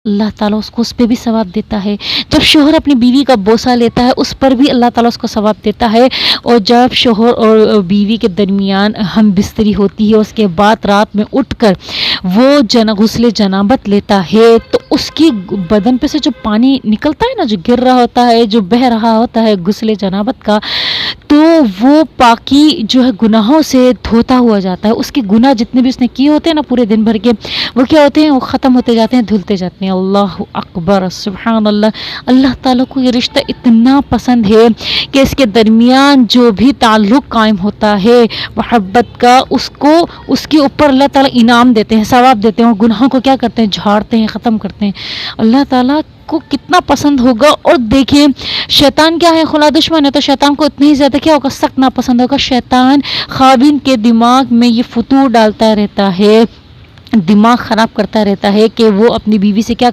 अल्लाह ताला उसको उस पे भी सवाब देता है। जब शोहर अपनी बीवी का बोसा लेता है उस पर भी अल्लाह ताला उसको सवाब देता है। और जब शोहर और बीवी के दरमियान हम बिस्तरी होती है उसके बाद रात में उठकर वो गुस्ले जनाबत लेता है तो उसकी बदन पे से जो पानी निकलता है ना, जो गिर रहा होता है, जो बह रहा होता है गुस्ले जनाबत का, तो वो पाकी जो है गुनाहों से धोता हुआ जाता है। उसके गुनाह जितने भी उसने किए होते हैं ना पूरे दिन भर के, वो क्या होते हैं, वो ख़त्म होते जाते हैं, धुलते जाते हैं। अल्लाह अकबर, सुभान अल्लाह। अल्लाह ताला को ये रिश्ता इतना पसंद है कि इसके दरमियान जो भी ताल्लुक़ कायम होता है मोहब्बत का, उसको उसके ऊपर अल्लाह ताला इनाम देते हैं, सवाब देते हैं, और गुनाहों को क्या करते हैं, झाड़ते हैं, ख़त्म करते हैं। अल्लाह ताला को कितना पसंद होगा। और देखिए शैतान क्या है, खुला दुश्मन है, तो शैतान को इतना ही ज़्यादा क्या होगा, सख्त नापसंद होगा। शैतान ख़ाविन के दिमाग में ये फतूर डालता रहता है, दिमाग ख़राब करता रहता है कि वो अपनी बीवी से क्या